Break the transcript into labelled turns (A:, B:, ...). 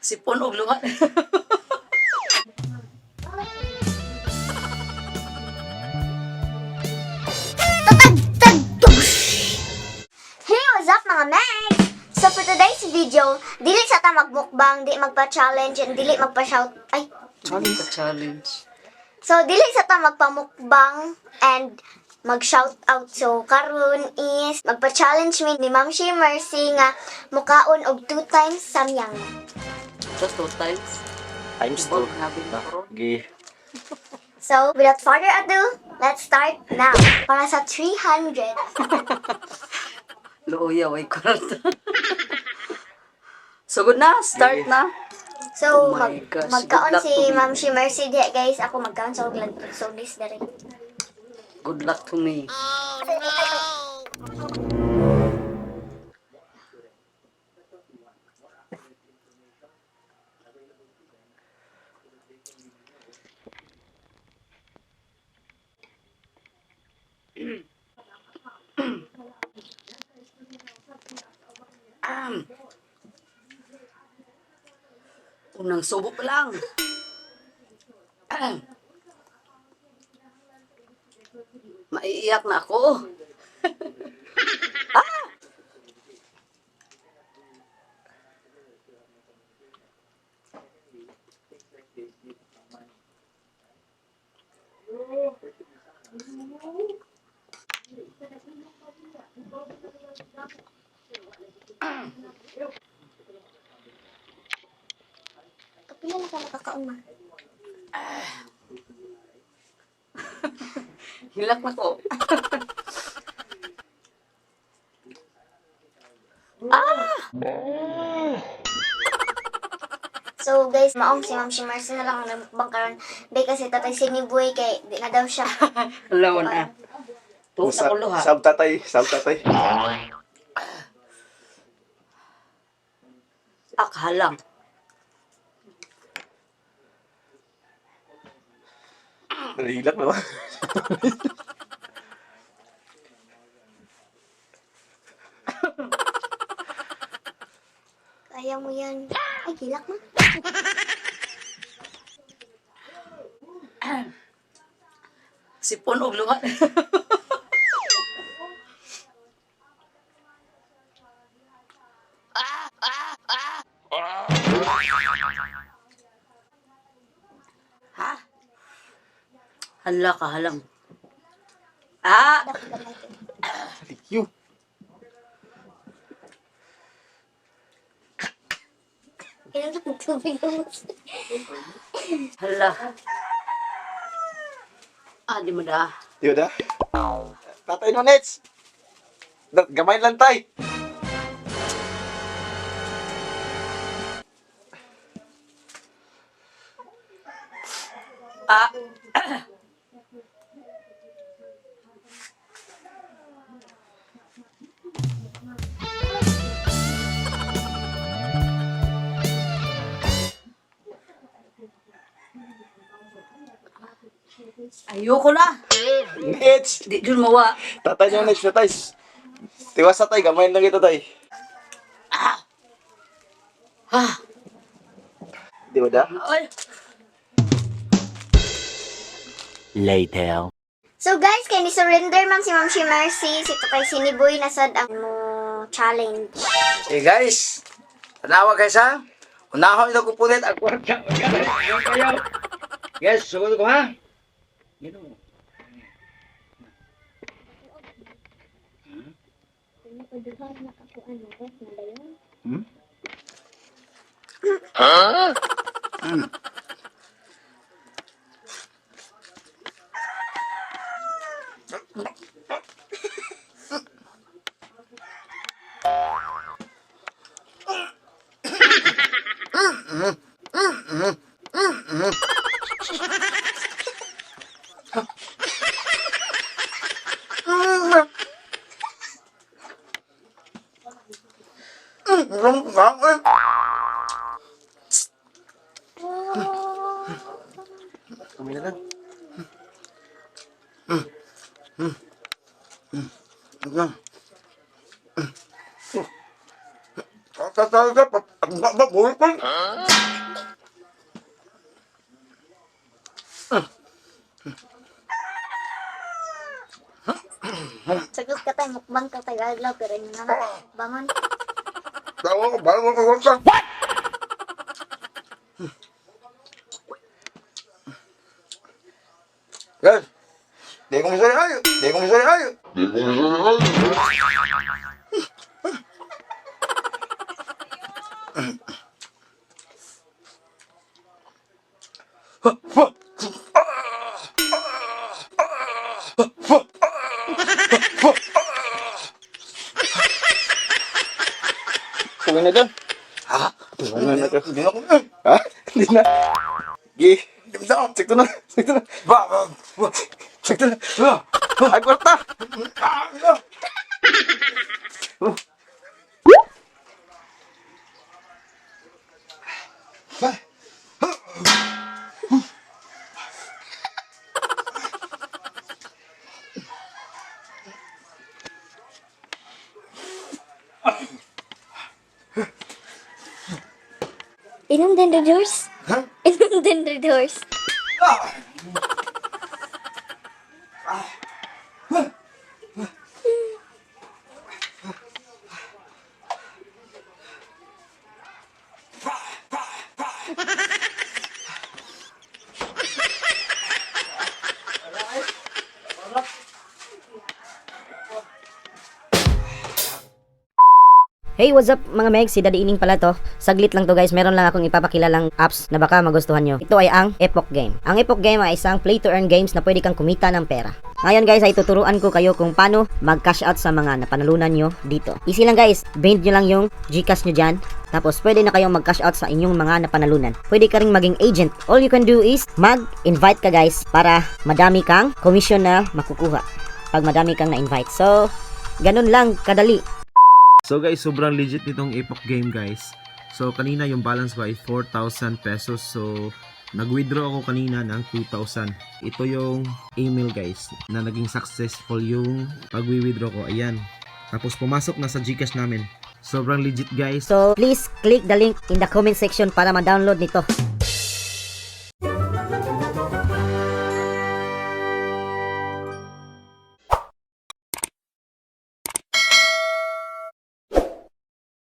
A: Sipon og luha.
B: Hey, what's up mga Mags? So for today's video, dili sa ta magmukbang, di magpa-challenge, and dili magpa-shout. Ay,
A: Challenge.
B: so dili sa ta magpamukbang and mag-shout out. So karon is magpa-challenge mi ni Ma'am Shi Mercy nga mukaon og 2 times samyang.
A: Just 2 times.
C: Times
A: Ibang
C: 2.
A: nabi na karon.
C: Okay.
B: So without further ado, let's start now. Para sa 300.
A: Luya way kwarta. So good na, start na.
B: So
A: Oh my gosh,
B: magkaon
A: good luck
B: si
A: to me.
B: Ma'am Shi Mercy diha guys. Ako magkaon sa og so this direct.
A: Good luck to me. Unang subo pa lang. Maiiyak na ako.
B: Kapila na ka makakaon ma.
A: Hilak na ko.
B: So guys, maong si Ma'am Shi Mercy na lang ang nagmukbang karon. Bay kasi tatay siniboy kay di na daw siya.
A: Lawan na. Tuwa sa ko luha.
C: Sab tatay.
A: Akhalang.
C: Nalilak naman.
B: Kaya mo yan. Ay, gilak mo.
A: Sipon og luha. Ha? Hala ka halang.
B: Dapat gamay ko.
C: You.
B: Kailan ko tubig mo.
A: Hala. Di mo da.
C: Di ba da? Tatay no nets. Gamay lang tay.
A: Ah. Ayoko na.
C: Nets.
A: Di dun mawa.
C: Tatay no nets na tay. Tiwas sa tay. Gamay lang ito tay.
A: Ha.
C: Di ba da?
A: Ay.
C: Later.
B: So guys, kay ni surrender man si Ma'am Shi Mercy, si tatay siniboy na sad ang challenge.
D: Hey guys, tanawa kayo sa unahon ito ko punit ang kwarta. Kayo. Yes, sugod ko ha. Gino.
C: Kami na lang.
B: Sagot ka tayo, mukbang ka tayo, adlaw, pero yun na. Bangon.
D: Yes. Di ko misali ayo. Di ko misali ayo.
C: Kami na doon.
D: Ha?
C: Kami na doon.
D: Hindi na ko.
C: Ha? Hindi na. Gi.
D: Hindi na.
C: Sakto na. Sakto na.
D: Ba.
C: Sakto na. Ay, kwarta.
B: Inom din the doors?
D: Huh?
B: Inom din the doors?
E: Hey, what's up mga Meg? Si Daddy Ining pala to. Saglit lang to guys, meron lang akong ipapakilalang apps na baka magustuhan nyo. Ito ay ang Epoch Game. Ang Epoch Game ay isang play-to-earn games na pwede kang kumita ng pera. Ngayon guys ay tuturuan ko kayo kung paano mag-cash out sa mga napanalunan nyo dito. Easy lang guys, bind nyo lang yung Gcash nyo dyan. Tapos pwede na kayong mag-cash out sa inyong mga napanalunan. Pwede ka ring maging agent. All you can do is mag-invite ka guys para madami kang commission na makukuha pag madami kang na-invite. So, ganun lang kadali.
F: So guys, sobrang legit nitong Epoch Game guys. So kanina yung balance ko ay 4,000 pesos. So nag-withdraw ako kanina ng 2,000. Ito yung email guys na naging successful yung pag-withdraw ko. Ayan. Tapos pumasok na sa Gcash namin. Sobrang legit guys.
E: So, please click the link in the comment section para ma-download nito.